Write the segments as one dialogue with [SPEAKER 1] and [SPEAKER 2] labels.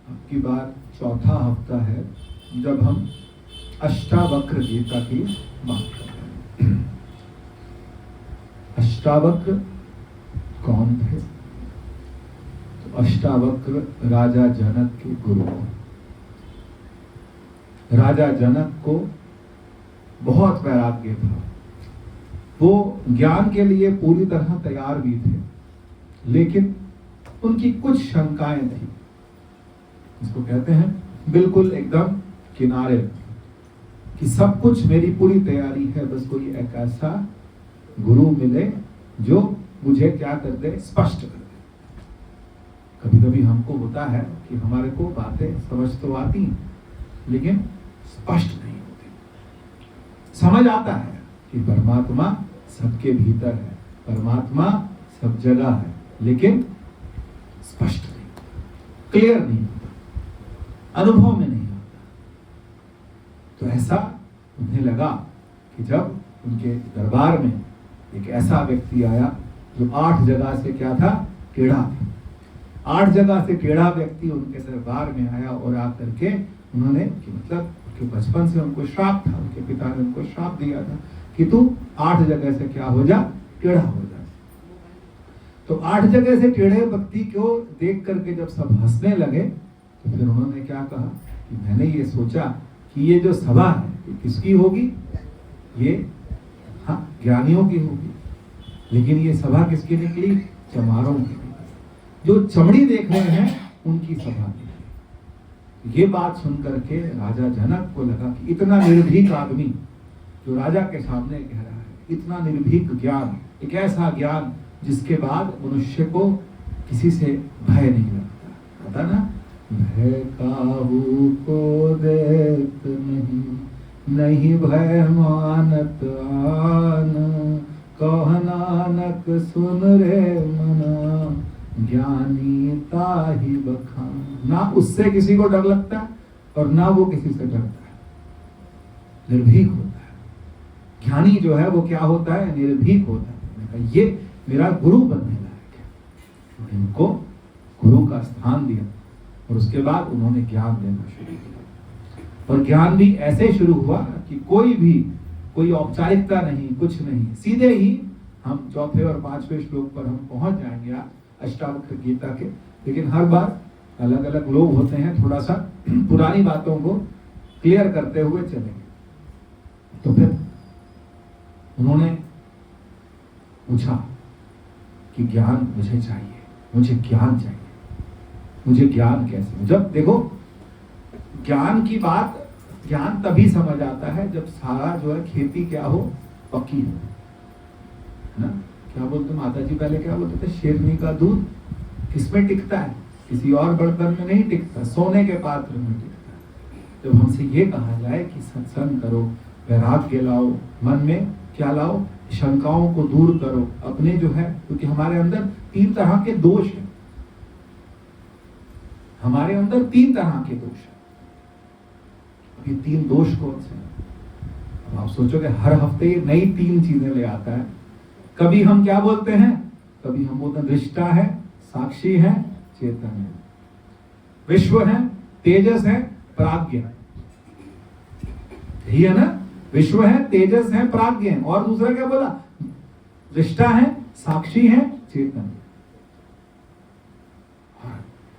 [SPEAKER 1] अब की बार चौथा हफ्ता है जब हम अष्टावक्र गीता की बात कर रहे हैं। अष्टावक्र कौन थे? तो अष्टावक्र राजा जनक के गुरु। राजा जनक को बहुत वैराग्य था, वो ज्ञान के लिए पूरी तरह तैयार भी थे, लेकिन उनकी कुछ शंकाएं थी, इसको कहते हैं बिल्कुल एकदम किनारे, कि सब कुछ मेरी पूरी तैयारी है, बस कोई एक ऐसा गुरु मिले जो मुझे क्या कर दे, स्पष्ट कर दे। कभी कभी हमको होता है कि हमारे को बातें समझ तो आती लेकिन स्पष्ट नहीं होती। समझ आता है कि परमात्मा सबके भीतर है, परमात्मा सब जगह है, लेकिन स्पष्ट नहीं होता, क्लियर नहीं होता, अनुभव में नहीं आता। तो ऐसा उन्हें लगा कि जब उनके दरबार में एक ऐसा व्यक्ति आया जो 8 जगह से क्या था, टेढ़ा था। 8 जगह से टेढ़ा व्यक्ति उनके दरबार में आया और आकर के उन्होंने, कि मतलब कि बचपन से उनको श्राप था, उनके पिता ने उनको श्राप दिया था कि तू 8 जगह से क्या हो जा, टेढ़ा हो जा। तो 8 जगह से टेढ़े व्यक्ति को देख करके जब सब हंसने लगे तो फिर उन्होंने क्या कहा कि मैंने ये सोचा कि ये जो सभा है ये किसकी होगी, ये हाँ ज्ञानियों की होगी, लेकिन ये सभा किसकी निकली, चमारों की। जो चमड़ी देख रहे हैं उनकी सभा निकली। ये बात सुन करके राजा जनक को लगा कि इतना निर्भीक आदमी जो राजा के सामने कह रहा है, इतना निर्भीक ज्ञान, एक ऐसा ज्ञान जिसके बाद मनुष्य को किसी से भय नहीं लगता, पता ना, भय काहू को देत नहीं भय मानत आन, कह नानक सुन रे मना, ज्ञानी ताहि बखान। ना उससे किसी को डर लगता है और ना वो किसी से डरता है, निर्भीक होता है। ज्ञानी जो है वो क्या होता है, निर्भीक होता है। ये मेरा गुरु बनने लायक है, तो इनको गुरु का स्थान दिया और उसके बाद उन्होंने ज्ञान देना शुरू किया। और ज्ञान भी ऐसे शुरू हुआ कि कोई औपचारिकता नहीं, कुछ नहीं, सीधे ही हम चौथे और 5वें श्लोक पर हम पहुंच जाएंगे अष्टावक्र गीता के। लेकिन हर बार अलग अलग लोग होते हैं, थोड़ा सा पुरानी बातों को क्लियर करते हुए चलेंगे। तो फिर उन्होंने पूछा कि ज्ञान मुझे चाहिए, मुझे ज्ञान चाहिए, मुझे ज्ञान कैसे। जब देखो ज्ञान की बात, ज्ञान तभी समझ आता है जब सारा जो है खेती क्या हो, पक्की हो, है ना। क्या बोलते माता जी पहले क्या बोलते थे, शेरनी का दूध किसमें टिकता है, किसी और बर्तन में नहीं टिकता, सोने के पात्र में टिकता है। जब हमसे ये कहा जाए कि सत्संग करो, वैराग्य लाओ, मन में क्या लाओ, शंकाओं को दूर करो, अपने जो है, क्योंकि हमारे अंदर 3 तरह के दोष हैं, हमारे अंदर 3 तरह के दोष हैं। अभी 3 दोष कौन से हैं? अब आप सोचोगे हर हफ्ते ये नई 3 चीजें ले आता है। कभी हम क्या बोलते हैं, कभी हम बोलते हैं दृष्टा है, साक्षी है, चेतन है, विश्व है, तेजस है, प्राज्ञ है, यही है ना। विश्व है, तेजस है, प्राज्ञ है, और दूसरा क्या बोला, दृष्टा है, साक्षी है, चेतन है।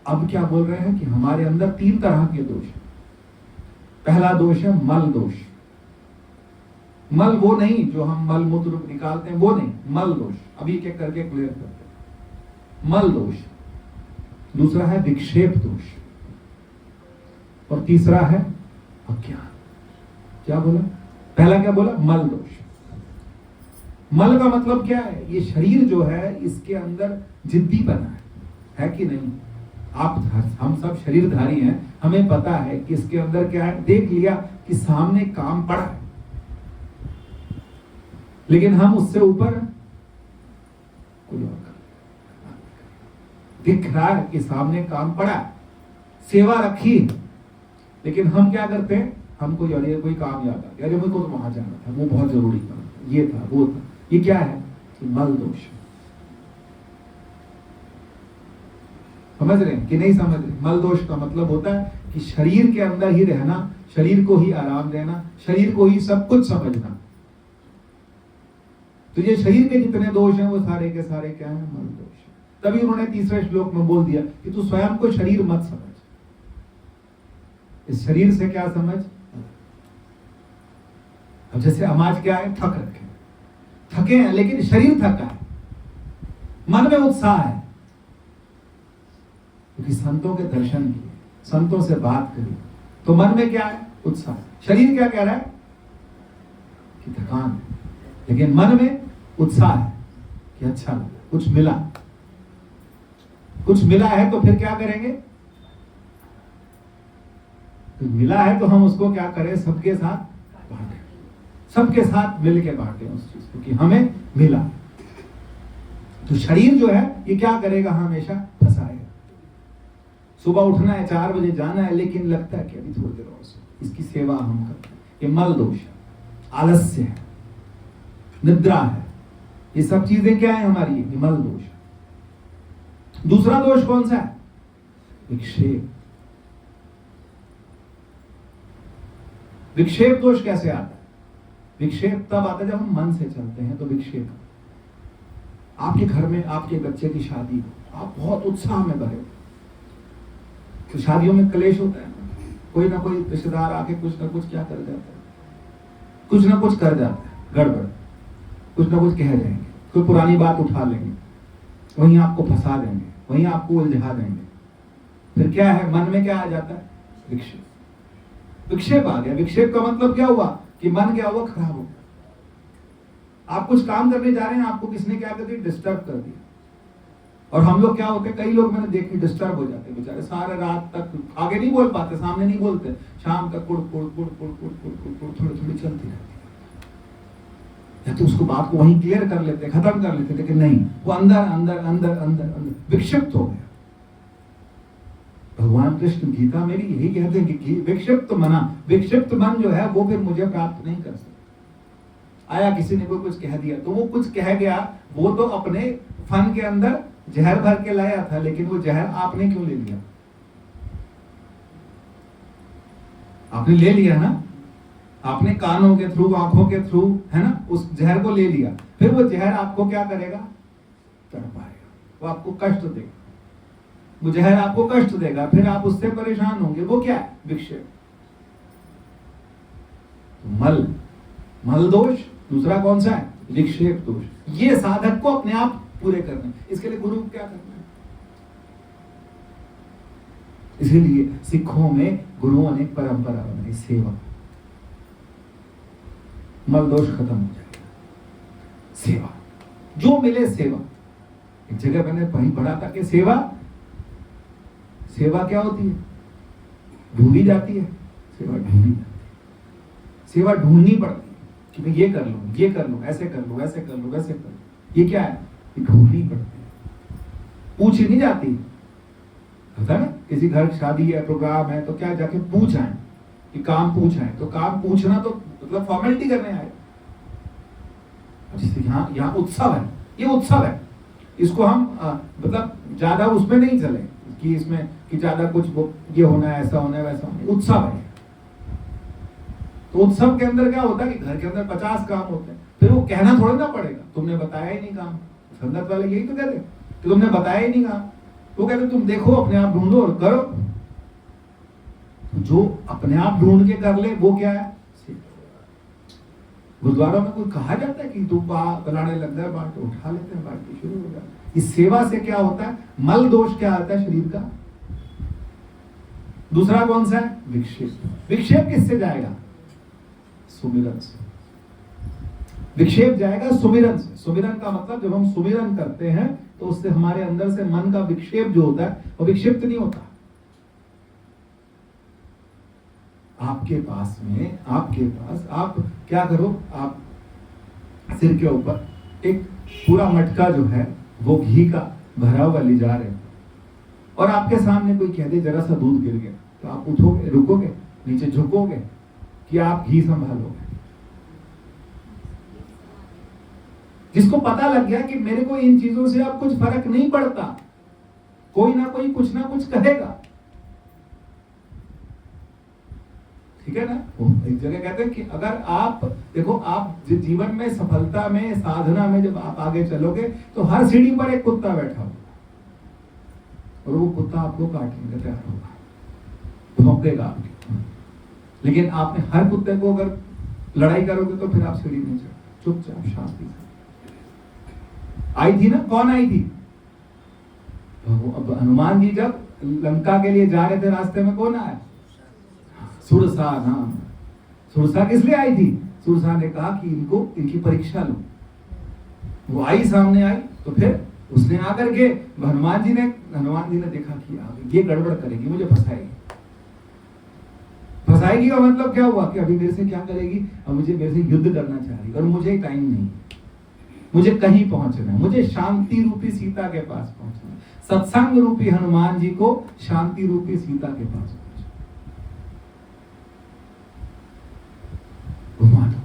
[SPEAKER 1] अब क्या बोल रहे हैं कि हमारे अंदर 3 तरह के दोष हैं। पहला दोष है मल दोष। मल वो नहीं जो हम मल मूत्र निकालते हैं, वो नहीं, मल दोष। अभी एक एक करके क्लियर करते हैं। मल दोष, दूसरा है विक्षेप दोष, और तीसरा है अज्ञान। क्या बोला, पहला क्या बोला, मल दोष। मल का मतलब क्या है, ये शरीर जो है इसके अंदर जिद्दी बना है कि नहीं। आप हम सब शरीरधारी हैं, हमें पता है कि इसके अंदर क्या है, देख लिया कि सामने काम पड़ा है, लेकिन हम उससे ऊपर कोई और दिख रहा है कि सामने काम पड़ा, सेवा रखी, लेकिन हम क्या करते हैं, हमको यार कोई काम याद आ गया, अरे मुझको तो वहां जाना था, वो बहुत जरूरी काम था, ये था वो था। ये क्या है, मल दोष। समझ रहे हैं कि नहीं समझ रहे? मल दोष का मतलब होता है कि शरीर के अंदर ही रहना, शरीर को ही आराम देना, शरीर को ही सब कुछ समझना। तो ये शरीर के जितने दोष हैं वो सारे के सारे क्या है? मल दोष। तभी उन्होंने तीसरे श्लोक में बोल दिया कि तू स्वयं को शरीर मत समझ, इस शरीर से क्या समझ। अब जैसे समाज क्या है? थक रखे, थके हैं, लेकिन शरीर थका है, मन में उत्साह है क्योंकि संतों के दर्शन किए, संतों से बात करी, तो मन में क्या है? उत्साह। शरीर क्या कह रहा है? कि थकान है, लेकिन मन में उत्साह है कि अच्छा लगा, कुछ मिला, कुछ मिला है, तो फिर क्या करेंगे? तो मिला है तो हम उसको क्या करें? सबके साथ बांटें, सबके साथ मिल के बांटें उस चीज को कि हमें मिला। तो शरीर जो है ये क्या करेगा? हमेशा फंसाएगा। सुबह उठना है, 4 बजे जाना है, लेकिन लगता है कि अभी थोड़ी देर और सो, इसकी सेवा हम करते हैं। ये मल दोष है, आलस्य है, निद्रा है, ये सब चीजें क्या है हमारी? ये मल दोष है। दूसरा दोष कौन सा है? विक्षेप। विक्षेप दोष कैसे आता है? विक्षेप तब आता है जब हम मन से चलते हैं, तो विक्षेप। आपके घर में आपके बच्चे की शादी हो, आप बहुत उत्साह में भरे, तो शादियों में क्लेश होता है, कोई ना कोई रिश्तेदार आके कुछ ना कुछ क्या कर जाता है, कुछ ना कुछ कर जाता है, गड़बड़, कुछ ना कुछ कह जाएंगे, कोई पुरानी बात उठा लेंगे, वहीं आपको फंसा देंगे, वहीं आपको उलझा देंगे। फिर क्या है? मन में क्या आ जाता है? विक्षेप। विक्षेप आ गया। विक्षेप का मतलब क्या हुआ? कि मन क्या हुआ? खराब हो गया। आप कुछ काम करने जा रहे हैं, आपको किसने क्या कर दिया? डिस्टर्ब कर दिया। और हम लोग क्या होते हैं, कई लोग मैंने देखे डिस्टर्ब हो जाते हैं बेचारे, सारे रात तक आगे नहीं बोल पाते, सामने नहीं बोलते, शाम तक कुड़ कुड़ कुड़ कुड़ कुड़ कुड़ कुड़ कुड़ थोड़ी थोड़ी चलती रहती है। या तो उसको बात को वहीं क्लियर कर लेते, खत्म कर लेते, लेकिन नहीं, वो अंदर अंदर अंदर अंदर अंदर विक्षिप्त हो गया। भगवान कृष्ण गीता में भी यही कहते हैं कि विक्षिप्त मना, विक्षिप्त मन जो है वो फिर मुझे प्राप्त नहीं कर सकता। आया किसी ने कोई कुछ कह दिया, तो वो कुछ कह गया, वो तो अपने फन के अंदर जहर भर के लाया था, लेकिन वो जहर आपने क्यों ले लिया? आपने ले लिया ना, आपने कानों के थ्रू, आंखों के थ्रू, है ना, उस जहर को ले लिया। फिर वो जहर आपको क्या करेगा? तड़पाएगा, वो आपको कष्ट देगा, वो जहर आपको कष्ट देगा, फिर आप उससे परेशान होंगे। वो क्या है? विक्षेप। मल, मल दोष। दूसरा कौन सा है? विक्षेप दोष। ये साधक को अपने आप पूरे करने, इसके लिए गुरु क्या करना है? इसीलिए सिखों में गुरुओं ने परंपरा बनाई, सेवा। मल दोष खत्म हो जाएगा, सेवा, जो मिले सेवा। एक जगह मैंने वहीं पढ़ा था कि सेवा, सेवा क्या होती है? ढूंढी जाती है, सेवा ढूंढी जाती है। सेवा ढूंढनी पड़ती है कि मैं ये कर लूं, ये कर लूं, ऐसे कर लूं, ऐसे कर लूं, वैसे कर लूं। ये क्या है? ये ढूंढनी पड़ती है, पूछी नहीं जाती। होता है ना, किसी घर शादी है, प्रोग्राम है, तो क्या जाके पूछ आए कि काम पूछ आए, तो काम पूछना तो मतलब फॉर्मेलिटी करने आए। जैसे यहाँ उत्सव है, ये उत्सव है, इसको हम मतलब ज्यादा उसमें नहीं चले कि इसमें कि ज्यादा कुछ ये होना है, ऐसा होना है, वैसा होना है। उत्सव है, तो उत्सव के अंदर क्या होता है कि घर के अंदर 50 काम होते हैं, फिर वो कहना थोड़ा ना पड़ेगा, तुमने बताया ही नहीं काम। संगत वाले यही तो कहते कि तुमने बताया ही नहीं काम। वो कहते तुम देखो, अपने आप ढूंढो और करो। जो अपने आप ढूंढ के कर ले वो क्या है? गुरुद्वारा में कोई कहा जाता है कि तू बनाने लग गया, बाट उठा लेते हैं, बाटी शुरू हो जाती। इस सेवा से क्या होता है? मल दोष क्या आता है शरीर का? दूसरा कौन सा है? विक्षेप। विक्षेप किससे जाएगा? सुमिरन से। विक्षेप जाएगा सुमिरन से। सुमिरन का मतलब जब हम सुमिरन करते हैं तो उससे हमारे अंदर से मन का विक्षेप जो होता है वो विक्षिप्त नहीं होता। आपके पास आप क्या करो, आप सिर के ऊपर एक पूरा मटका जो है वो घी का भरा हुआ ले जा रहे हो, और आपके सामने कोई कह दे जरा सा दूध गिर गया, तो आप उठोगे, रुकोगे, नीचे झुकोगे कि आप घी संभालोगे? जिसको पता लग गया कि मेरे को इन चीजों से अब कुछ फर्क नहीं पड़ता, कोई ना कोई कुछ ना कुछ कहेगा, ठीक है ना। एक जगह कहते हैं कि अगर आप देखो, आप जीवन में सफलता में साधना में जब आप आगे चलोगे तो हर सीढ़ी पर एक कुत्ता बैठा होगा और वो कुत्ता आपको काटने का तैयार होगा, भौंकेगा आपके। लेकिन आपने हर कुत्ते को अगर लड़ाई करोगे तो फिर आप सीढ़ी नहीं चढ़, चुपचाप शांति से। आई थी ना, कौन आई थी? अब हनुमान जी जब लंका के लिए जा रहे थे, रास्ते में कौन आया? सुरसा नाम। सुरसा किस लिए आई थी? सुरसा ने कहा कि इनकी परीक्षा लो। वो आई, सामने आई, तो फिर उसने आकर के हनुमान जी ने देखा कि ये गड़बड़ करेगी, मुझे फंसाएगी का मतलब क्या हुआ कि अभी मेरे से क्या करेगी, अब मेरे से युद्ध करना चाह रही, और मुझे टाइम नहीं, मुझे कहीं पहुंचना है, मुझे शांति रूपी सीता के पास पहुंचना है। सत्संग रूपी हनुमान जी को शांति रूपी सीता के पास घुमा दो।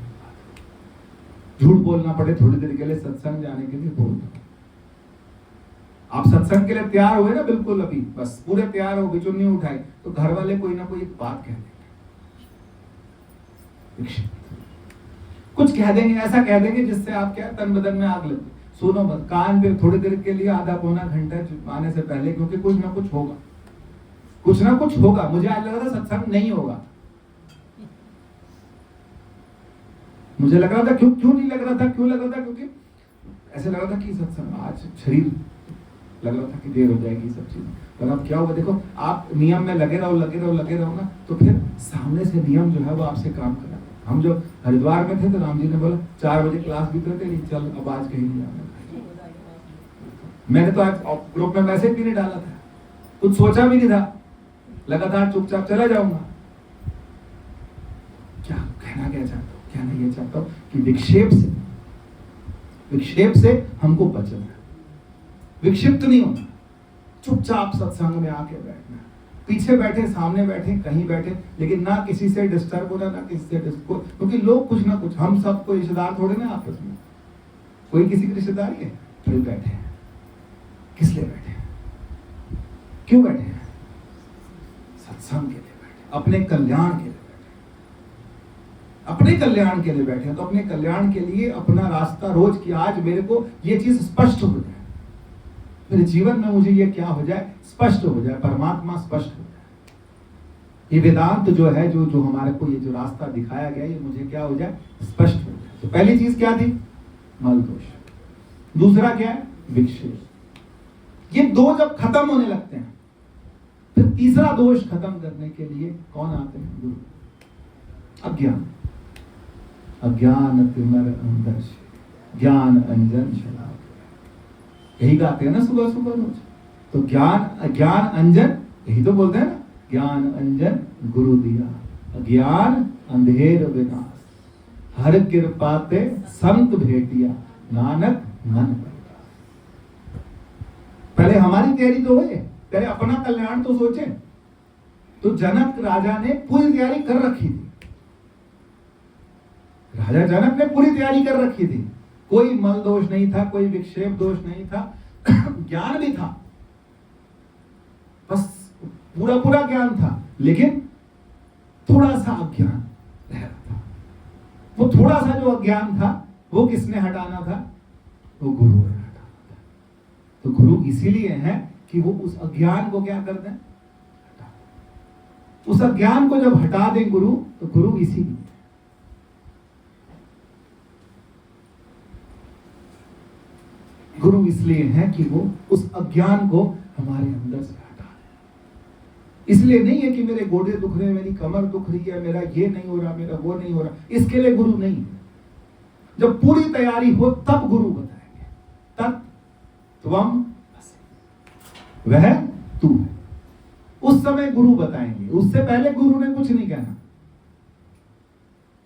[SPEAKER 1] झूठ बोलना पड़े थोड़ी देर के लिए सत्संग जाने के लिए बोल दो। आप सत्संग के लिए तैयार हुए ना, बिल्कुल अभी बस पूरे तैयार हो, बिचुन्नी उठाई, तो घर वाले कोई ना कोई एक बात कह देंगे, कुछ कह देंगे, ऐसा कह देंगे जिससे आप क्या तन बदन में आग लगे। सुनो मत, कान पे थोड़ी देर के लिए, आधा पौना घंटा आने से पहले, क्योंकि कुछ ना कुछ होगा, कुछ ना कुछ होगा। मुझे आज लग रहा था सत्संग नहीं होगा, मुझे लग रहा था, क्यों नहीं लग रहा था, क्यों लग रहा था? क्योंकि ऐसे लग रहा था कि सत्संग आज शरीर लग रहा था कि देर हो जाएगी सब चीज। पर अब क्या हुआ, देखो आप नियम में लगे रहो ना, तो फिर सामने से नियम जो है वो आपसे काम करा। हम जो हरिद्वार में थे तो राम जी ने बोला 4 बजे क्लास भी करते नहीं, चल अब आज कहीं नहीं जाना। मैंने तो आज ग्रुप में मैसेज भी नहीं डाला था, कुछ सोचा भी नहीं था, लगातार चुपचाप चला जाऊंगा। क्या कहना क्या चाहता हूँ, कहना ये चाहता हूँ कि विक्षेप से हमको बचना है, विक्षिप्त नहीं होना, चुपचाप सत्संग में आके बैठना, पीछे बैठे, सामने बैठे, कहीं बैठे, लेकिन ना किसी से डिस्टर्ब होना, ना किसी से डिस्टर्ब, क्योंकि लोग कुछ ना कुछ, हम सब कोई रिश्तेदार थोड़े ना आपस में, कोई किसी की रिश्तेदारी है, फिर बैठे हैं, किस लिए बैठे हैं, क्यों बैठे हैं? सत्संग के लिए बैठे, अपने कल्याण के लिए बैठे, अपने कल्याण के लिए बैठे। तो अपने कल्याण के लिए अपना रास्ता रोज की, आज मेरे को ये चीज स्पष्ट हो जाए, मेरे जीवन में मुझे ये क्या हो जाए, स्पष्ट हो जाए, परमात्मा स्पष्ट हो जाए। ये वेदांत जो है, जो हमारे को ये जो रास्ता दिखाया गया, ये मुझे क्या हो जाए, स्पष्ट हो जाए। तो पहली चीज क्या थी? मल दोष। दूसरा क्या है? विक्षेप। ये दो जब खत्म होने लगते हैं, फिर तीसरा दोष खत्म करने के लिए कौन आते हैं? गुरु। अज्ञान। अज्ञान तिमिर अंधर ज्ञान अंजन चला, यही गाते हैं ना सुबह सुबह रोज। तो ज्ञान अंजन, यही तो बोलते हैं ना, ज्ञान अंजन गुरु दिया, अज्ञान अंधेर विनाश, हर कृपा ते संत भेटिया, नानक मन प्रकाश। पहले हमारी तैयारी तो होए, पहले अपना कल्याण तो सोचे। तो जनक राजा ने पूरी तैयारी कर रखी थी, राजा जनक ने पूरी तैयारी कर रखी थी, कोई मल दोष नहीं था, कोई विक्षेप दोष नहीं था, ज्ञान भी था, बस पूरा ज्ञान था, लेकिन थोड़ा सा अज्ञान रह रहा था। वो थोड़ा सा जो अज्ञान था, वो किसने हटाना था? वो गुरु ने हटाना था। तो गुरु इसीलिए है कि वो उस अज्ञान को क्या कर दें, उस अज्ञान को जब हटा दें गुरु, तो गुरु इसीलिए, गुरु इसलिए है कि वो उस अज्ञान को हमारे अंदर से हटा दे। इसलिए नहीं है कि मेरे गोडे दुख रहे हैं, मेरी कमर दुख रही है, मेरा ये नहीं हो रहा, मेरा वो नहीं हो रहा, इसके लिए गुरु नहीं। जब पूरी तैयारी हो तब गुरु बताएंगे, तब त्वम वह तू है, उस समय गुरु बताएंगे। उससे पहले गुरु ने कुछ नहीं कहना,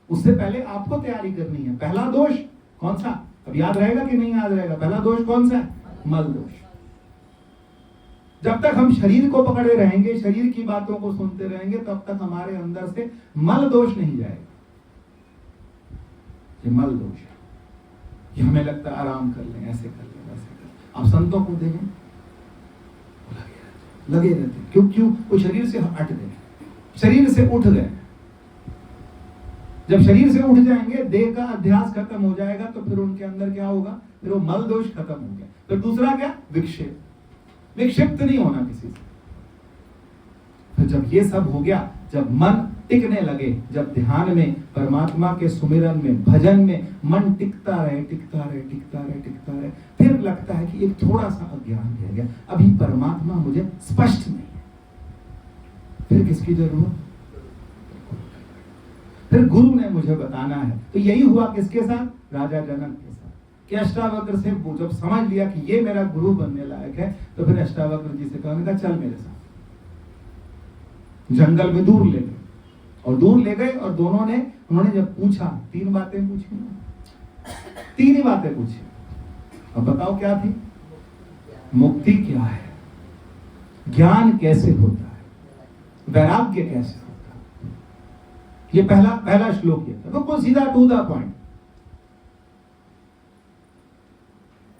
[SPEAKER 1] उससे पहले आपको तैयारी करनी है। पहला दोष कौन सा, अब याद रहेगा कि नहीं याद रहेगा? पहला दोष कौन सा है? मल दोष। जब तक हम शरीर को पकड़े रहेंगे, शरीर की बातों को सुनते रहेंगे, तब तक हमारे अंदर से मल दोष नहीं जाएगा। ये मल दोष है, ये हमें लगता है आराम कर लें, ऐसे कर लें, वैसे कर लें। आप संतों को देखें, लगे रहते। क्यों? वो शरीर से हट गए, शरीर से उठ गए। जब शरीर से उठ जाएंगे, देह का अध्यास खत्म हो जाएगा, तो फिर उनके अंदर क्या होगा? फिर वो मल दोष खत्म हो गया। तो दूसरा क्या? विक्षेप। विक्षिप्त नहीं होना किसी से। तो जब ये सब हो गया, जब मन टिकने लगे, जब ध्यान में, परमात्मा के सुमिरन में, भजन में मन टिकता रहे, फिर लगता है कि एक थोड़ा सा अज्ञान रह गया, अभी परमात्मा मुझे स्पष्ट नहीं है। फिर किसकी जरूरत? फिर गुरु ने मुझे बताना है। तो यही हुआ किसके साथ? राजा जनक के साथ। कि अष्टावक्र से जब समझ लिया कि ये मेरा गुरु बनने लायक है, तो फिर अष्टावक्र जी से कहा, चल मेरे साथ। जंगल में दूर ले गए, और दूर ले गए, और दोनों ने, उन्होंने जब पूछा, 3 बातें पूछी ना, 3 ही बातें पूछी। अब बताओ क्या थी? मुक्ति क्या है, ज्ञान कैसे होता है, वैराग्य कैसे होता है। ये पहला श्लोक ये था, बिल्कुल सीधा टू द पॉइंट।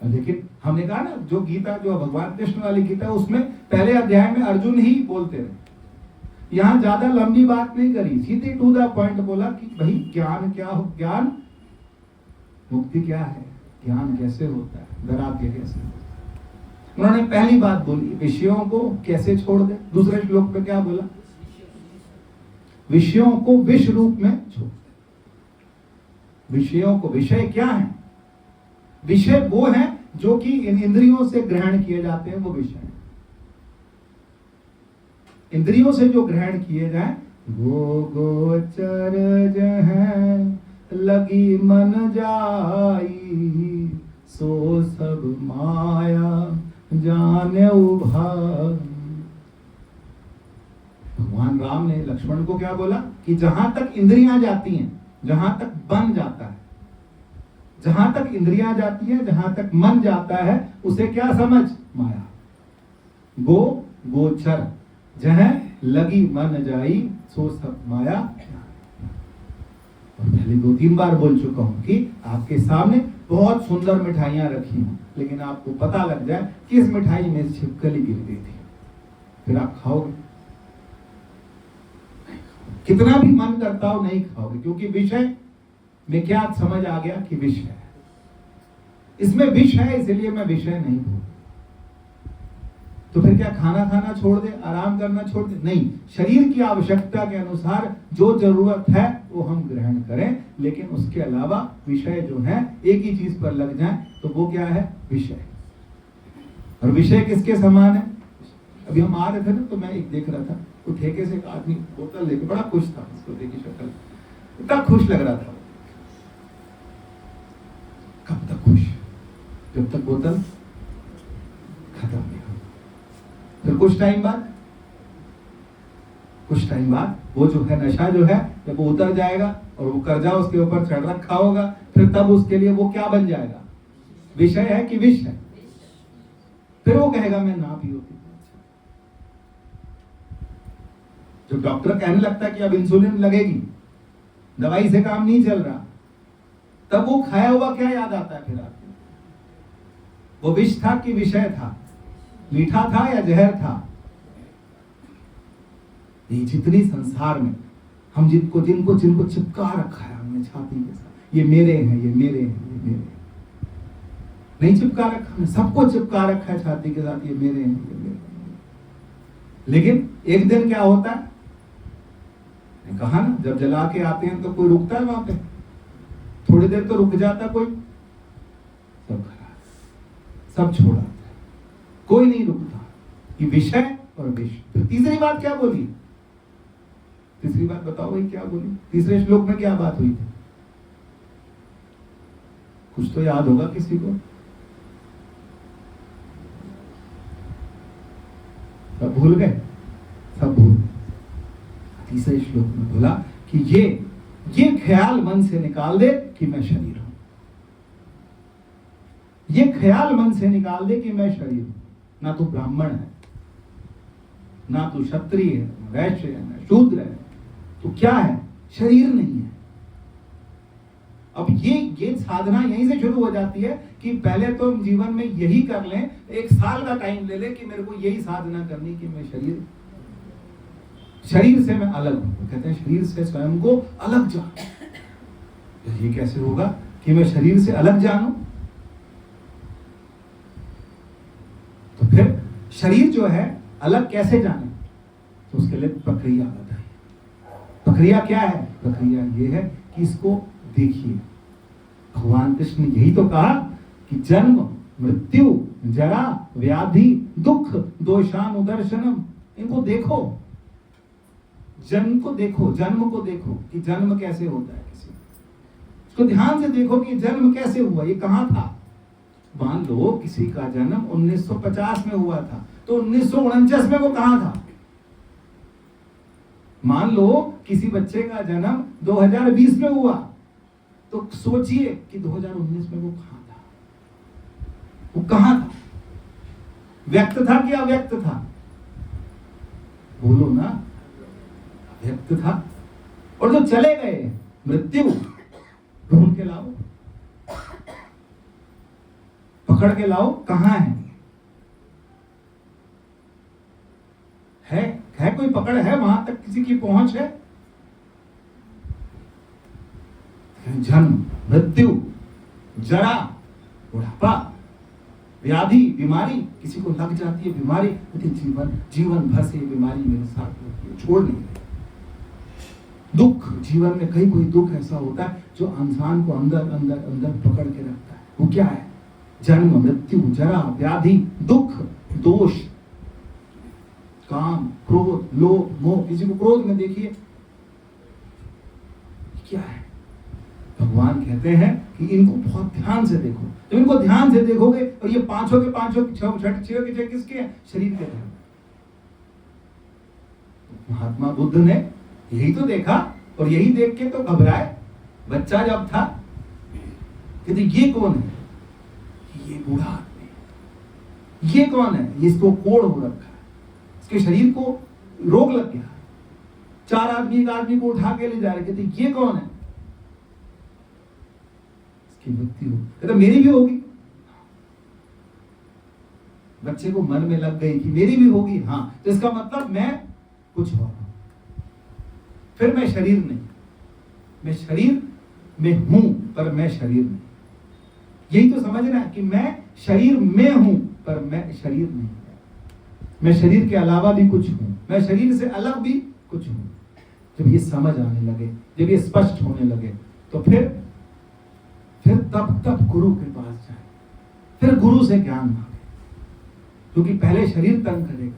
[SPEAKER 1] लेकिन हमने कहा ना, जो गीता, जो भगवान कृष्ण वाली गीता, उसमें पहले अध्याय में अर्जुन ही बोलते रहे। यहां ज्यादा लंबी बात नहीं करी, सीधे टू द पॉइंट बोला कि भाई ज्ञान क्या हो, ज्ञान, मुक्ति क्या है, ज्ञान कैसे होता है, वैराग्य कैसे होता है। उन्होंने पहली बात बोली, विषयों को कैसे छोड़ दे। दूसरे श्लोक में क्या बोला? विषयों को विष रूप में छोड़ दे। विषयों को, विषय क्या है? विषय वो है जो कि इन इंद्रियों से ग्रहण किए जाते हैं, वो विषय है। इंद्रियों से जो ग्रहण किए जाए, वो गोचर जहाँ लगी मन जाई, सो सब माया जाने उभाई। भगवान राम ने लक्ष्मण को क्या बोला? कि जहां तक इंद्रियां जाती हैं, जहां तक बन जाता है, जहां तक इंद्रियां जाती है, जहां तक मन जाता है, उसे क्या समझ? माया। गोचर जहाँ लगी मन जाई, सो सब माया। और पहले 2-3 बार बोल चुका हूं कि आपके सामने बहुत सुंदर मिठाइयां रखी हूं, लेकिन आपको पता लग जाए कि इस मिठाई में छिपकली गिर गई थी, फिर आप खाओगे? कितना भी मन करता हो नहीं खाओगे, क्योंकि विषय में क्या समझ आ गया कि विष है, इसमें विष है, इसलिए मैं विषय नहीं हूं। तो फिर क्या खाना छोड़ दे, आराम करना छोड़ दे? नहीं, शरीर की आवश्यकता के अनुसार जो जरूरत है वो हम ग्रहण करें, लेकिन उसके अलावा विषय जो है, एक ही चीज पर लग जाए तो वो क्या है? विषय। और विषय किसके समान है? अभी हम आ रहे थे ना, तो मैं एक देख रहा था, तो ठेके से एक आदमी बोतल लेके बड़ा खुश था, उसको देखी शक्ल इतना खुश लग रहा था। कब तक खुश? जब तक बोतल खत्म नहीं। फिर कुछ टाइम बाद वो जो है नशा जो है, जब वो उतर जाएगा और वो कर्जा उसके ऊपर चढ़ रखा होगा, फिर तब उसके लिए वो क्या बन जाएगा? विषय है कि विष है? फिर वो कहेगा मैं ना पीऊं। जब डॉक्टर कहने लगता है कि अब इंसुलिन लगेगी, दवाई से काम नहीं चल रहा, तब वो खाया हुआ क्या याद आता है फिर आपको? वो विष था कि विषय था? मीठा था या जहर था? ये जितनी संसार में हम जिनको चिपका रखा है हमने छाती के साथ, ये मेरे हैं, ये मेरे हैं, ये मेरे हैं। नहीं चिपका रखा, हमने सबको चिपका रखा है छाती के साथ, ये मेरे हैं, ये मेरे हैं। लेकिन एक दिन क्या होता है? कहा ना, जब जला के आते हैं तो कोई रुकता है वहां पे? थोड़ी देर तो रुक जाता कोई, सब खराब, सब छोड़ा, कोई नहीं रुकता। ये विषय और विष। तो तीसरी बात क्या बोली? तीसरी बात बताओ भाई क्या बोली? तीसरे श्लोक में क्या बात हुई थी? कुछ तो याद होगा किसी को? सब भूल गए? सब भूल गए। तीसरे श्लोक में बोला कि ये ख्याल मन से निकाल दे कि मैं शरीर हूं। ये ख्याल मन से निकाल दे कि मैं शरीर हूं। ना तो ब्राह्मण है, ना तो क्षत्रिय है, ना वैश्य है, ना शूद्र है, तो क्या है? शरीर नहीं है। अब ये साधना यहीं से शुरू हो जाती है कि पहले तो जीवन में यही कर लें, 1 साल का टाइम ले लें कि मेरे को यही साधना करनी कि मैं शरीर से मैं अलग हूं। कहते हैं शरीर से स्वयं को अलग जानो। ये कैसे होगा कि मैं शरीर से अलग जानूं? तो फिर शरीर जो है अलग कैसे जाने? तो उसके लिए प्रक्रिया बताइए। प्रक्रिया क्या है? प्रक्रिया ये है कि इसको देखिए। भगवान कृष्ण ने यही तो कहा कि जन्म मृत्यु जरा व्याधि दुख दोषानुदर्शनम, इनको देखो, जन्म को देखो, जन्म को देखो कि जन्म कैसे होता है किसी, इसको ध्यान से देखो कि जन्म कैसे हुआ, ये कहां था। मान लो किसी का जन्म 1950 में हुआ था, तो 1949 में वो कहां था। मान लो किसी बच्चे का जन्म 2020 में हुआ, तो सोचिए कि 2019 में वो कहां था, वो कहां था, व्यक्त था कि अव्यक्त था? बोलो ना, व्यक्त था। और जो चले गए, मृत्यु, ढूंढ के लाओ, पकड़ के लाओ, कहां है कोई पकड़ है, वहां तक किसी की पहुंच है? जन्म मृत्यु जरा बुढ़ापा व्याधि बीमारी, किसी को लग जाती है बीमारी, जीवन भर से ये बीमारी मेरे साथ छोड़ नहीं रही। दुख, जीवन में कहीं कोई दुख ऐसा होता है जो इंसान को अंदर अंदर अंदर पकड़ के रखता है। वो क्या है? जन्म मृत्यु जरा व्याधि दुख दोष काम क्रोध लोभ मोह। किसी को क्रोध में देखिए, क्या है? भगवान कहते हैं कि इनको बहुत ध्यान से देखो। जब इनको ध्यान से देखोगे, और ये पांचों के पांचों छह के किसके हैं? शरीर के हैं। महात्मा बुद्ध ने यही तो देखा, और यही देख के तो घबराए। बच्चा जब था, कहते ये कौन है? ये बूढ़ा आदमी। ये कौन है? इसको कोढ़ हो रखा है, इसके शरीर को रोग लग गया। 4 आदमी एक आदमी को उठा के ले जा रहे, कहते ये कौन है? इसकी मृत्यु, कहते मेरी भी होगी। बच्चे को मन में लग गई कि मेरी भी होगी। हाँ, तो इसका मतलब मैं कुछ और हूं। फिर मैं शरीर नहीं, मैं शरीर में हूं पर मैं शरीर नहीं। यही तो समझना है कि मैं शरीर में हूं पर मैं शरीर नहीं। मैं शरीर के अलावा भी कुछ हूं, मैं शरीर से अलग भी कुछ हूं। जब ये समझ आने लगे, जब ये स्पष्ट होने लगे, तो फिर तब गुरु के पास जाए, फिर गुरु से ज्ञान मांगे, क्योंकि पहले शरीर तंग करेगा।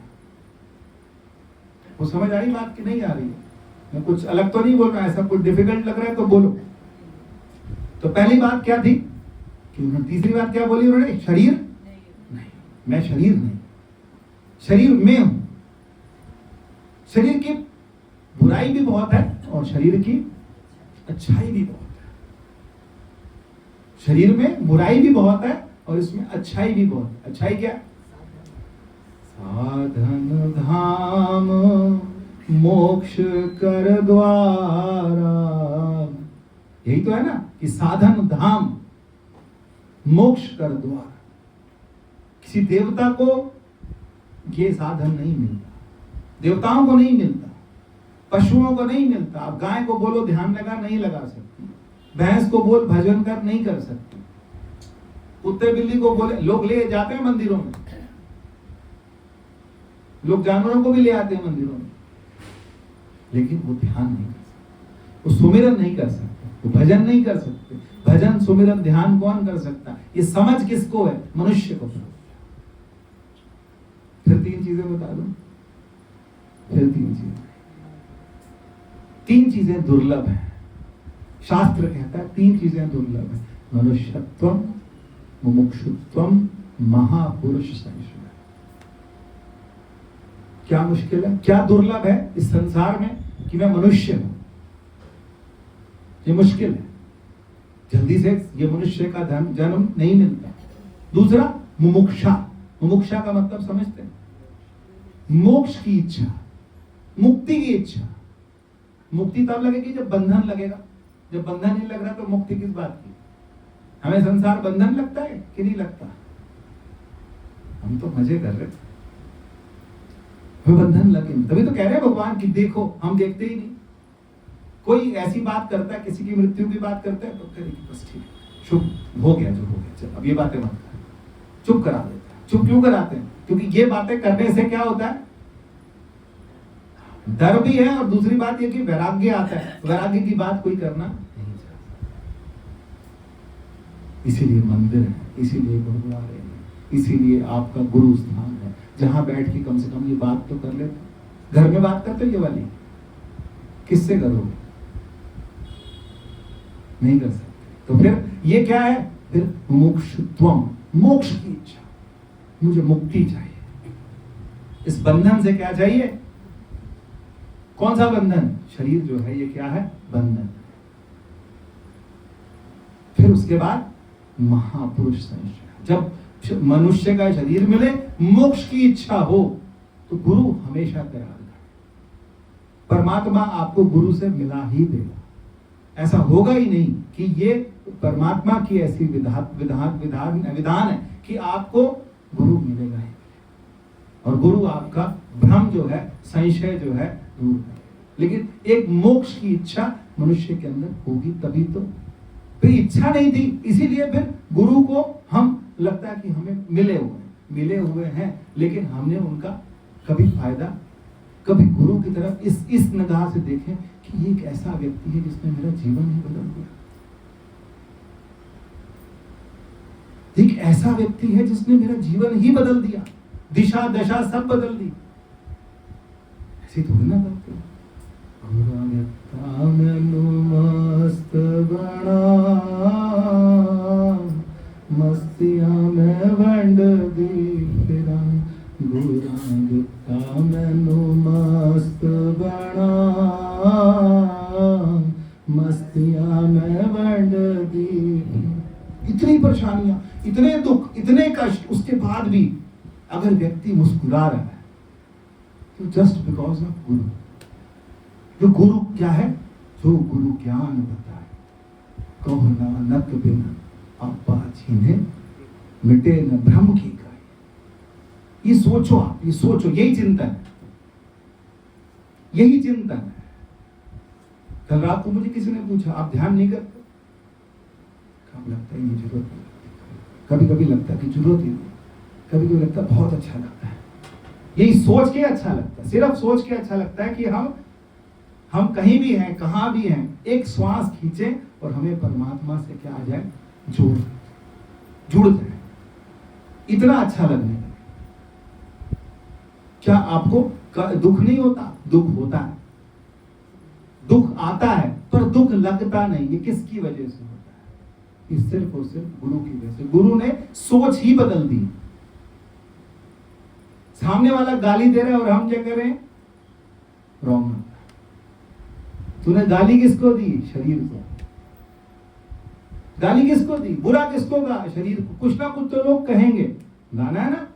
[SPEAKER 1] वो समझ आ रही बात कि नहीं आ रही है? मैं कुछ अलग तो नहीं बोल रहा, ऐसा कुछ डिफिकल्ट लग रहा है तो बोलो। तो पहली बात क्या थी कि उन्होंने, तीसरी बात क्या बोली उन्होंने? शरीर नहीं, मैं शरीर नहीं, शरीर में हूं। शरीर की बुराई भी बहुत है और शरीर की अच्छाई भी बहुत है। शरीर में बुराई भी बहुत है और इसमें अच्छाई भी बहुत है। अच्छाई क्या? साधन धाम मोक्ष कर द्वारा। यही तो है ना कि साधन धाम मोक्ष कर द्वार। किसी देवता को ये साधन नहीं मिलता, देवताओं को नहीं मिलता, पशुओं को नहीं मिलता। आप गाय को बोलो ध्यान लगा, नहीं लगा सकती। भैंस को बोल भजन कर, नहीं कर सकती। कुत्ते बिल्ली को बोले, लोग ले जाते हैं मंदिरों में, लोग जानवरों को भी ले आते हैं मंदिरों में, लेकिन वो ध्यान नहीं कर सकते, वो सुमिरन नहीं कर सकते, वो भजन नहीं कर सकते। भजन सुमिरन ध्यान कौन कर सकता? ये समझ किसको है? मनुष्य को। फिर 3 चीजें बता दो, फिर 3 चीजें दुर्लभ है। शास्त्र कहता है 3 चीजें दुर्लभ है: मनुष्यत्वम, मुमुक्षुत्वम, महापुरुष संशय। क्या मुश्किल है, क्या दुर्लभ है इस संसार में कि मैं मनुष्य हूं? ये मुश्किल है, जल्दी से ये मनुष्य का जन्म नहीं मिलता। दूसरा, मुमुक्षा। मुमुक्षा का मतलब समझते हैं? मोक्ष की इच्छा, मुक्ति की इच्छा। मुक्ति तब लगेगी जब बंधन लगेगा, जब बंधन नहीं लग रहा तो मुक्ति किस बात की? हमें संसार बंधन लगता है कि नहीं लगता? हम तो मजे कर रहे, हमें बंधन लगे नहीं। तभी तो कह रहे हैं भगवान कि देखो, हम देखते ही नहीं। कोई ऐसी बात करता है, किसी की मृत्यु की बात करता है तो कहेगी बस ठीक है, शुभ हो गया जो हो गया, चल अब ये बातें मत कर, चुप करा देता है। चुप क्यों कराते हैं? क्योंकि ये बातें करने से क्या होता है? डर भी है, और दूसरी बात ये कि वैराग्य आता है। वैराग्य की बात कोई करना नहीं चाहता। इसीलिए मंदिर है, इसीलिए गुरुद्वारे है, इसीलिए आपका गुरु स्थान है, जहां बैठ के कम से कम ये बात तो कर लेते। घर में बात करते ये वाली किससे करोगे? नहीं कर सकते। तो फिर ये क्या है? फिर मोक्षत्वम, मोक्ष की इच्छा, मुझे मुक्ति चाहिए। इस बंधन से क्या चाहिए? कौन सा बंधन? शरीर जो है ये क्या है? बंधन। फिर उसके बाद महापुरुष संशय। जब मनुष्य का शरीर मिले, मोक्ष की इच्छा हो, तो गुरु हमेशा तैयार है। परमात्मा आपको गुरु से मिला ही देगा। ऐसा होगा ही नहीं कि ये परमात्मा की ऐसी विधान है कि आपको गुरु मिलेगा ही। और गुरु आपका भ्रम जो है, संशय जो है, दूर है। लेकिन एक मोक्ष की इच्छा मनुष्य के अंदर होगी तभी तो। फिर इच्छा नहीं थी, इसीलिए फिर गुरु को हम लगता है कि हमें मिले हुए हैं, लेकिन हमने उनका कभी फायदा, कभी गुरु की तरफ इस निगाह से देखें कि ये एक ऐसा व्यक्ति है जिसने मेरा जीवन ही बदल दिया। एक ऐसा व्यक्ति है जिसने मेरा जीवन ही बदल दिया, दिशा दशा सब बदल दी। ऐसे थोड़ी ना करते। मस्त बना मस्तिया में वंड दी फिरा, गुरा मैनू मस्त बना मस्तिया में वंड दी। इतनी परेशानियां, इतने दुख, इतने कष्ट, उसके बाद भी अगर व्यक्ति मुस्कुरा रहा है तो जस्ट बिकॉज ऑफ गुरु। जो गुरु क्या है? जो गुरु ज्ञान बताए, कहो नानक बिन आपा छीने, मिटे न भ्रम की गाय। ये सोचो आप, ये सोचो, यही चिंतन है, यही चिंतन है। कल रात को मुझे किसी ने पूछा, आप ध्यान नहीं करते? कब लगता है ये जरूरत नहीं, कभी कभी लगता है कि जरूरत ही नहीं, कभी कभी लगता है बहुत अच्छा लगता है। यही सोच के अच्छा लगता है, सिर्फ सोच के अच्छा लगता है कि हम कहीं भी हैं, कहां भी हैं, एक श्वास खींचे और हमें परमात्मा से क्या आ जाए? जुड़ जाए। इतना अच्छा लगने लगे। क्या आपको दुख नहीं होता? दुख होता है, दुख आता है, पर दुख लगता नहीं। ये किसकी वजह से होता है? ये सिर्फ और सिर्फ गुरु की वजह से। गुरु ने सोच ही बदल दी। सामने वाला गाली दे रहा है और हम क्या कर रहे हैं? रॉन्ग। तूने गाली किसको दी? शरीर को। गाली किसको दी? बुरा किसको कहा? शरीर को। कुछ ना कुछ तो लोग कहेंगे, गाना है ना,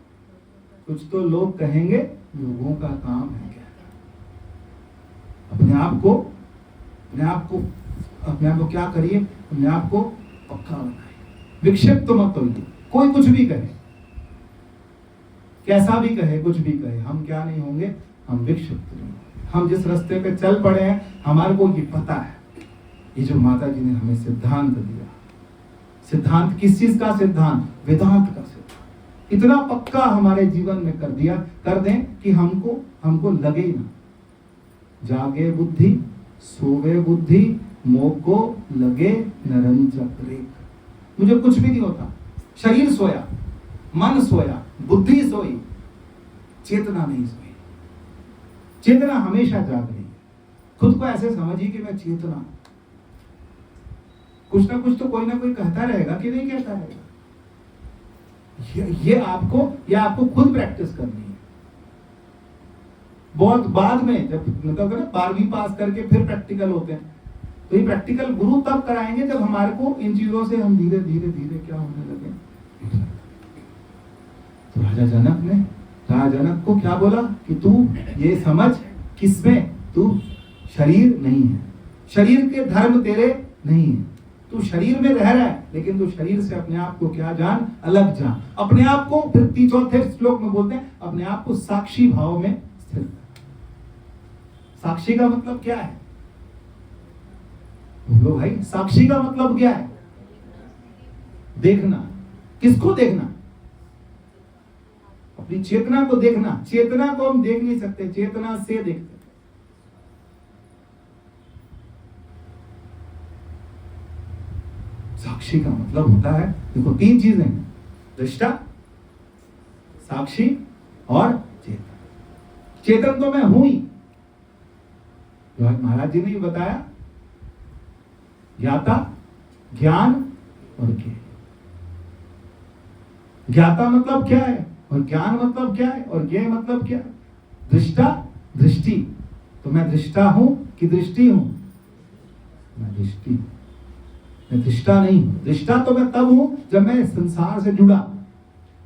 [SPEAKER 1] कुछ तो लोग कहेंगे। लोगों का काम है क्या? अपने आप को क्या करिए? अपने आप को पक्का बनाइए, विक्षिप्त मत होइए। कोई कुछ भी कहे, कैसा भी कहे, कुछ भी कहे, हम क्या नहीं होंगे? हम विक्षिप्त नहीं होंगे। हम जिस रास्ते पे चल पड़े हैं, हमारे को ये पता है। ये जो माता जी ने हमें सिद्धांत दिया, सिद्धांत किस चीज का? सिद्धांत वेदांत का सिद्धांत। इतना पक्का हमारे जीवन में कर दें कि हमको लगे ही ना। जागे बुद्धि, सोवे बुद्धि, मोको लगे निरंजन। मुझे कुछ भी नहीं होता। शरीर सोया, मन सोया, बुद्धि सोई, चेतना नहीं सोई। चेतना हमेशा जाग रही है। खुद को ऐसे समझिए कि मैं चेतना। कुछ ना कुछ तो कोई ना कोई कहता रहेगा कि नहीं कहता रहेगा। ये आपको खुद प्रैक्टिस करनी है। बहुत बाद में, जब मतलब ना 12वीं पास करके फिर प्रैक्टिकल होते हैं, तो ये प्रैक्टिकल गुरु तब कराएंगे जब हमारे को इन चीजों से हम धीरे धीरे क्या होने लगे। तो राजा जनक को क्या बोला कि तू ये समझ, किसमें? तू शरीर नहीं है। शरीर के धर्म तेरे नहीं है। तू शरीर में रह रहा है, लेकिन तू शरीर से अपने आप को क्या जान, अलग जान। अपने आप को फिर चौथे श्लोक में बोलते हैं अपने आप को साक्षी भाव में स्थिर कर। साक्षी का मतलब क्या है? बोलो भाई, साक्षी का मतलब क्या है? देखना। किसको देखना? अपनी चेतना को देखना। चेतना को हम देख नहीं सकते, चेतना से देखते हैं। साक्षी का मतलब होता है, देखो 3 चीजें हैं, दृष्टा, साक्षी और चेतन। चेतन तो मैं हूं ही, जो महाराज जी ने भी बताया, ज्ञाता, ज्ञान और ज्ञेय। ज्ञाता मतलब क्या है और ज्ञान मतलब क्या है और ज्ञेय मतलब क्या है? दृष्टा, दृष्टि। तो मैं दृष्टा हूं कि दृष्टि हूं? मैं दृष्टि हूं, मैं दृष्टा नहीं हूं। दृष्टा तो मैं तब हूं जब मैं संसार से जुड़ा।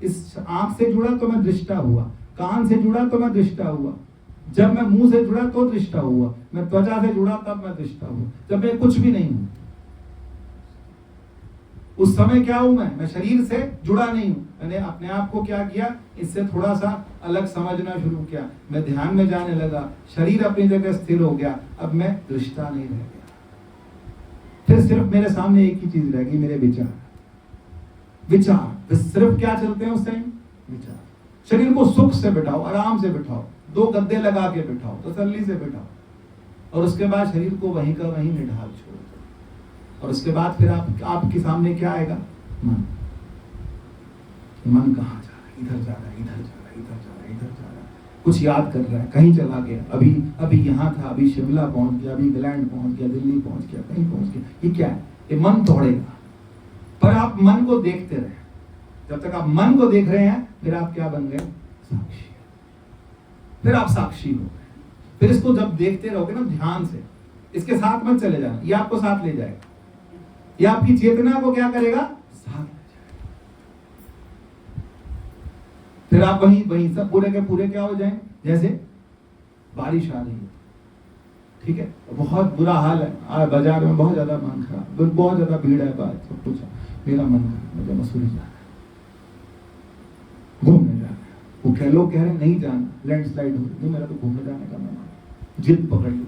[SPEAKER 1] इस आंख से जुड़ा तो मैं दृष्टा हुआ, कान से जुड़ा तो मैं दृष्टा हुआ, जब मैं मुंह से जुड़ा तो दृष्टा हुआ, मैं त्वचा से जुड़ा तब मैं दृष्टा हुआ, जब मैं कुछ भी नहीं हूं उस समय क्या हूं? मैं शरीर से जुड़ा नहीं हूं। मैंने अपने आप को क्या किया, इससे थोड़ा सा अलग समझना शुरू किया, मैं ध्यान में जाने लगा, शरीर अपनी जगह स्थिर हो गया, अब मैं दृष्टा नहीं रह गया। फिर सिर्फ मेरे सामने एक ही चीज रह गई, मेरे विचार। विचार सिर्फ क्या चलते हैं उस टाइम? विचार। शरीर को सुख से बिठाओ, आराम से बिठाओ, 2 गद्दे लगा के बिठाओ, तसल्ली से बिठाओ, और उसके बाद शरीर को वहीं का वहीं निढाल छोड़ दो। और उसके बाद फिर आपके सामने क्या आएगा? मन। मन कहाँ जा रहा है? इधर जा रहा है, इधर जा रहा है, इधर जा रहा है, इधर जा रहा है, कुछ याद कर रहा है, कहीं चला गया, अभी यहाँ था, अभी शिमला पहुंच गया, अभी इंग्लैंड पहुंच गया, दिल्ली पहुंच गया, कहीं पहुंच गया। ये क्या है? ये मन तोड़ेगा। पर आप मन को देखते रहे। जब तक आप मन को देख रहे हैं, फिर आप क्या बन गए? साक्षी। फिर आप साक्षी हो गए। फिर इसको जब देखते रहोगे ना ध्यान से, इसके साथ मत चले जाना, ये आपको साथ ले जाएगा। ये आपकी चेतना को क्या करेगा? साथ ले जाएगा। फिर आप वहीं सब पूरे के पूरे क्या हो जाएंगे? जैसे बारिश आ रही है, ठीक है, बहुत बुरा हाल है, बाजार में बहुत ज्यादा मन खराब, बहुत ज्यादा भीड़ है, बात सब कुछ, मेरा मन खराब, मुझे मसूरी जाना है, घूमने जाना है। वो लोग कह रहे हैं नहीं जाना, लैंडस्लाइड हो रही, मेरा तो घूमने जाने का मन। जिद पकड़ ली,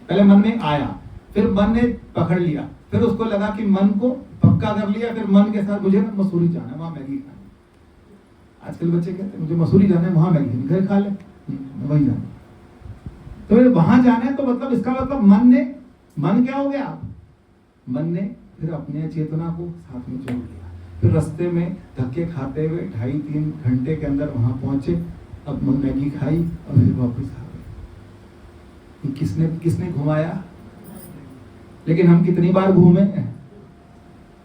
[SPEAKER 1] पहले मन में आया, फिर मन ने पकड़ लिया, फिर उसको लगा कि मन को पक्का कर लिया, फिर मन के साथ मुझे मसूरी जाना है, वहां मैगी खानी। आजकल बच्चे कहते हैं मुझे मसूरी जाना है, वहां मैगी घर खा ले, वही जाना। तो वहां जाना है, तो मतलब इसका मतलब मन क्या हो गया? मन ने फिर अपने चेतना को साथ में जोड़ लिया। फिर रास्ते में धक्के खाते हुए 2.5-3 घंटे के अंदर वहां पहुंचे, अब मैगी खाई और फिर वापस आ गए। किसने घुमाया? लेकिन हम कितनी बार घूमे?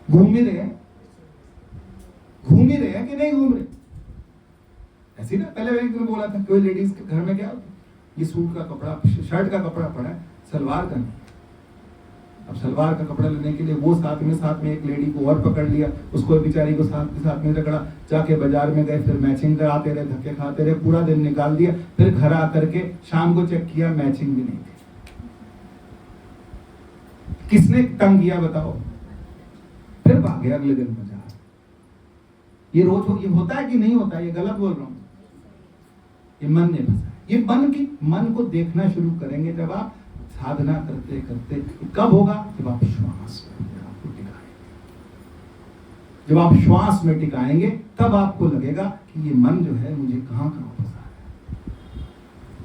[SPEAKER 1] घूम ही रहे हैं कि नहीं घूम रहे? ऐसी ना, पहले एक दिन बोला था, कोई लेडीज के घर में क्या होता, ये सूट का कपड़ा, शर्ट का कपड़ा पड़ा है, सलवार का नहीं। अब सलवार का कपड़ा लेने के लिए वो साथ में एक लेडी को और पकड़ लिया, उसको बेचारी को साथ में रगड़ा, जाके बाजार में गए, फिर मैचिंग कराते रहे, धक्के खाते रहे, पूरा दिन निकाल दिया। फिर घर आकर के शाम को चेक किया, मैचिंग भी नहीं थी। किसने तंग किया बताओ? फिर भागे अगले दिन बाजार। ये रोज ये होता है कि नहीं होता? ये गलत बोल रहा हूं? ये मन ने फंसा। ये मन को देखना शुरू करेंगे जब आप साधना करते करते। कब होगा? जब आप श्वास में आपको टिकाएंगे। जब आप श्वास में टिकाएंगे तब आपको लगेगा कि ये मन जो है मुझे कहां फंसा है।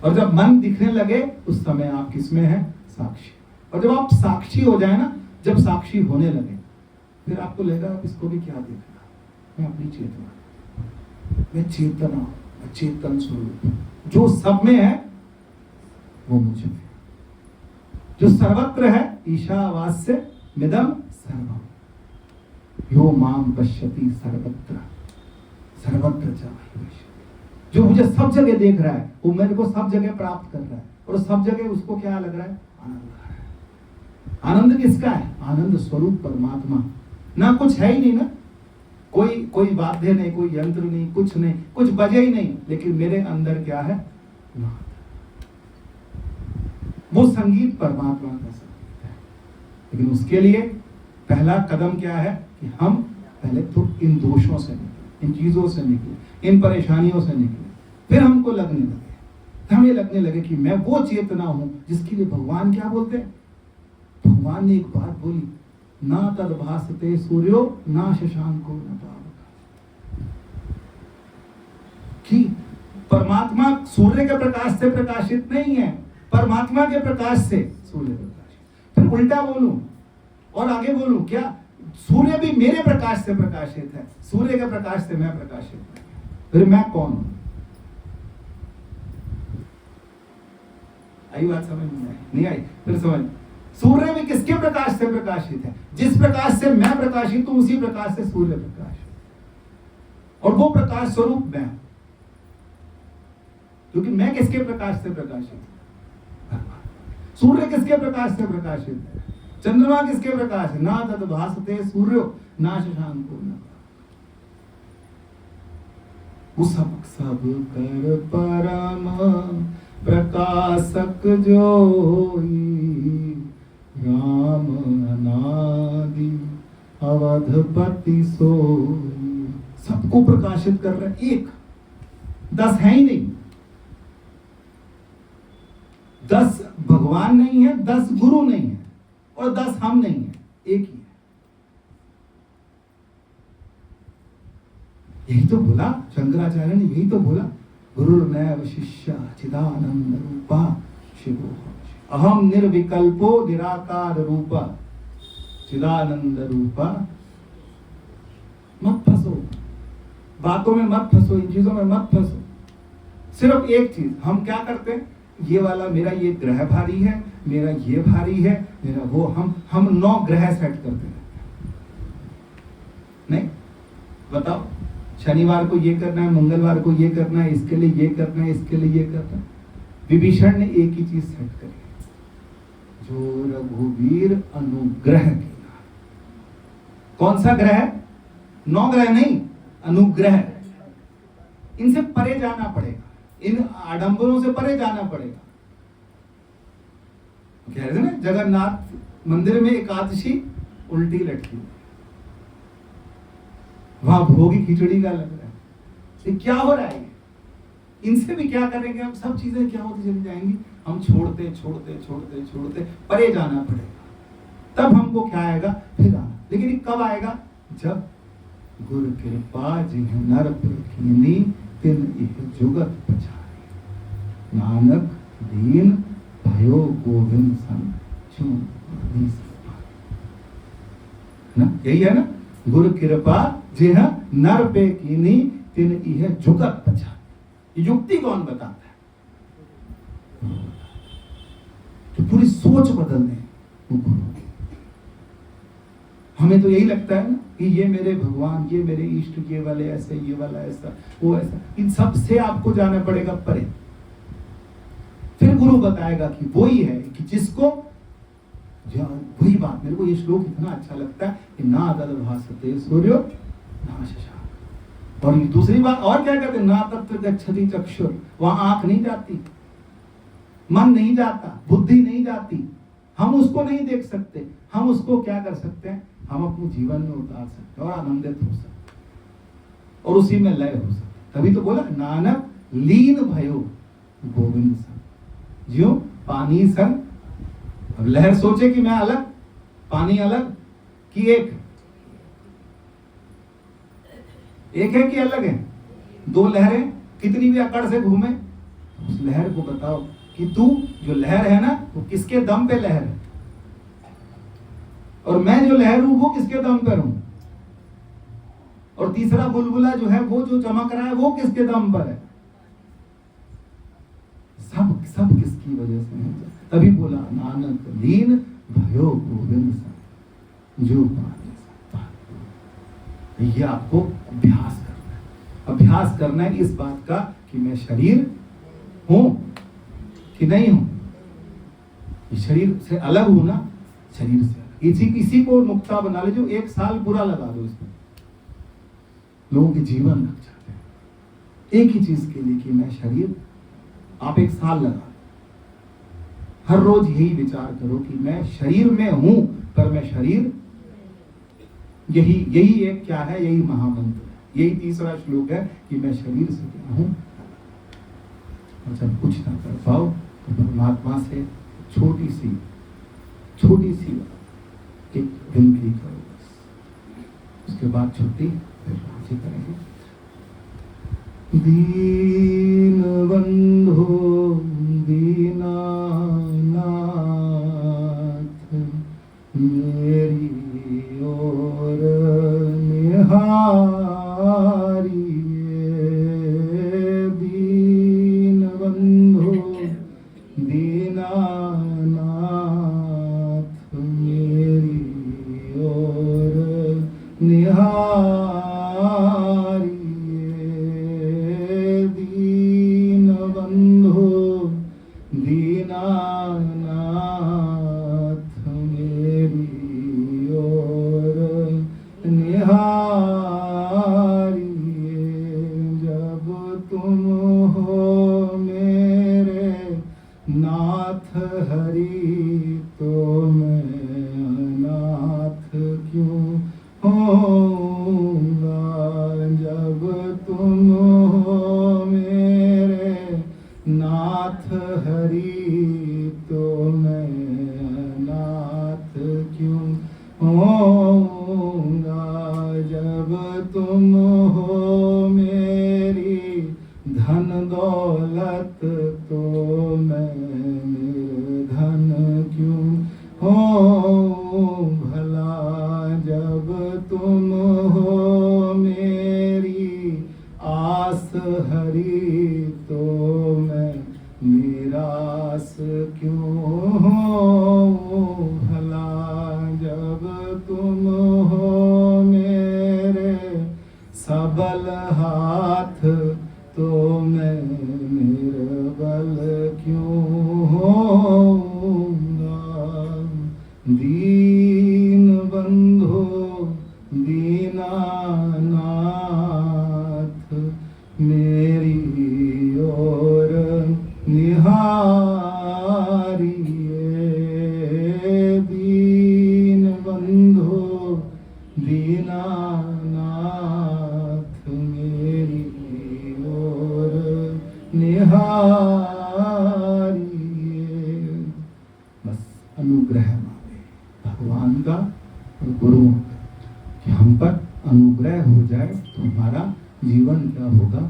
[SPEAKER 1] और जब मन दिखने लगे उस समय आप किसमें हैं? साक्षी। और जब आप साक्षी हो जाए ना, जब साक्षी होने लगे, फिर आपको लगेगा आप इसको भी क्या देखना, मैं अपनी चेतना, मैं चेतन स्वरूप, जो सब में है वो मुझ में, जो सर्वत्र है, ईशावास्य मिदम सर्वम, यो माम पश्यति सर्वत्र च मयि पश्यति। जो मुझे सब जगह देख रहा है, वो मेरे को सब जगह प्राप्त कर रहा है, और सब जगह उसको क्या लग रहा है? आनंद आ रहा है। आनंद किसका है? आनंद स्वरूप परमात्मा। ना कुछ है ही नहीं ना, कोई वाद्य नहीं, कोई यंत्र नहीं, कुछ नहीं, कुछ बजे ही नहीं, लेकिन मेरे अंदर क्या है? वो संगीत परमात्मा का संगीत है। लेकिन उसके लिए पहला कदम क्या है कि हम पहले तो इन दोषों से निकले, इन चीजों से निकले, इन परेशानियों से निकले। फिर हमको लगने लगे, हमें लगने लगे कि मैं वो चेतना हूं जिसके लिए भगवान क्या बोलते हैं। भगवान ने एक बात बोली, ना तद भासते सूर्यो ना शशांको न पावक, कि परमात्मा सूर्य के प्रकाश से प्रकाशित नहीं है, परमात्मा के प्रकाश से सूर्य प्रकाशित। फिर उल्टा बोलूं और आगे बोलूं, क्या सूर्य भी मेरे प्रकाश से प्रकाशित है, सूर्य के प्रकाश से मैं प्रकाशित हूं। फिर मैं कौन हूं? आई बात समझ में आई? नहीं आई? फिर समझ, सूर्य भी किसके प्रकाश से प्रकाशित है? जिस प्रकाश से मैं प्रकाशित हूं उसी प्रकाश से सूर्य प्रकाशित, और वो प्रकाश स्वरूप मैं। क्योंकि मैं किसके प्रकाश से प्रकाशित हूं? सूर्य किसके प्रकाश से प्रकाशित है? चंद्रमा किसके प्रकाश है? ना तद भासते सूर्यो ना शशांको न पावक। सब कर परम प्रकाशक जोई, राम अनादि अवधपति सोई। सबको प्रकाशित कर रहे, एक 10 है ही नहीं। 10 भगवान नहीं है, 10 गुरु नहीं है, और 10 हम नहीं है, एक ही है। यही तो बोला शंकराचार्य ने, यही तो बोला, गुरुर्नैव शिष्य चिदानंद रूपा शिवो अहम निर्विकल्पो निराकार रूपा चिदानंद रूपा। मत फंसो बातों में, मत फंसो इन चीजों में, मत फंसो। सिर्फ एक चीज हम क्या करते हैं, ये वाला मेरा ये ग्रह भारी है, मेरा ये भारी है, मेरा वो, हम 9 ग्रह सेट करते हैं। नहीं, बताओ, शनिवार को ये करना है, मंगलवार को ये करना है, इसके लिए ये करना है, इसके लिए ये करना है। विभीषण ने एक ही चीज सेट करी, जो रघुवीर अनुग्रह किया। कौन सा ग्रह? 9 ग्रह नहीं, अनुग्रह। इनसे परे जाना पड़ेगा, इन आडंबरों से परे जाना पड़ेगा। कह रहे थे ना, जगन्नाथ मंदिर में एकादशी उल्टी लटकी, वहां भोगी खिचड़ी का लग रहा है। ये क्या हो रहा है? इनसे भी क्या करेंगे हम? सब चीजें क्या होती चली जाएंगी, हम छोड़ते छोड़ते छोड़ते छोड़ते परे जाना पड़ेगा। तब हमको क्या आएगा? फिर आना। लेकिन ये कब आएगा? जब गुरु कृपा जिन्ह नर कीनी तिन इह जुगत पछाई, नानक दीन भयो गोविंद संग चूं ना। यही है ना, गुरु कृपा जिन्ह नर पे कीनी तिन इह जुगत पछाई। युक्ति कौन बताता है? तो पूरी सोच बदल दें। हमें तो यही लगता है ना कि ये मेरे भगवान, ये मेरे इष्ट, ये वाले ऐसे, ये वाला ऐसा, वो ऐसा। इन सब से आपको जाना पड़ेगा परे। फिर गुरु बताएगा कि वो ही है कि जिसको, वही बात, मेरे को ये श्लोक इतना अच्छा लगता है कि ना तद भासते सूर्यो ना शशांक। और ये दूसरी बात और क्या कहते हैं, ना तत्र गच्छति चक्षुर। वहां आंख नहीं जाती, मन नहीं जाता, बुद्धि नहीं जाती, हम उसको नहीं देख सकते। हम उसको क्या कर सकते हैं? हम अपने जीवन में उतार सकते हैं और आनंदित हो सकते हैं और उसी में लय हो सकते। तभी तो बोला, नानक लीन भयो गोविंद संग, ज्यों पानी संग। अब लहर सोचे कि मैं अलग, पानी अलग, कि एक है कि अलग है? 2 लहरें कितनी भी अकड़ से घूमे, उस लहर को बताओ कि तू जो लहर है ना, वो किसके दम पे लहर है, और मैं जो लहर हूं वो किसके दम पर हूं, और तीसरा बुलबुला जो है वो जो चमक रहा है वो किसके दम पर है? सब किसकी वजह से है? तभी बोला, नानक लीन भयो गोविंद संग जो पानी संग। ये आपको अभ्यास करना है। अभ्यास करना है इस बात का कि मैं शरीर हूं कि नहीं हूं। ये शरीर से अलग हूं ना, शरीर से अलग। इसी को नुक्ता बना ले, जो 1 साल पूरा लगा दो इसमें, लोगों के जीवन लग जाते हैं एक ही चीज के लिए कि मैं शरीर। आप 1 साल लगा, हर रोज यही विचार करो कि मैं शरीर में हूं पर मैं शरीर, यही एक क्या है, यही महामंत्र है। यही तीसरा श्लोक है कि मैं शरीर से क्या हूं। और जब कुछ ना कर पाओ तो परमात्मा से छोटी सी एक विनती करो बस। उसके बाद छुट्टी फिर राजी करेंगे। दीन बंधो दीनानाथ मेरी ओर निहारिए। दीन बंधो दीनानाथ मेरी ओर निहारिए। दीन बंधो दीनानाथ मेरी ओर निहारिए। जब तुम हो मेरे नाथ हरि तो मैं अनाथ क्यों होऊंगा। जब तुम हो मेरे नाथ हरि तो मैं अनाथ क्यों होऊंगा। जब तुम हो मेरी धन दौलत तो मैं निर्धन क्यों होऊं भला। जब तुम हो मेरी आस हरि तो मैं निराश क्यों होऊं भला। जब तुम हो मेरे सबल हाथ तो मैं निर्बल क्यों होऊंगा। दीन बंधो दीनानाथ मेरी ओर निहारिए। दीन बंधो दीनानाथ मेरी ओर निहारिए। बस अनुग्रह मांगे भगवान का और गुरुओं का कि हम पर अनुग्रह हो जाए तो हमारा जीवन क्या होगा,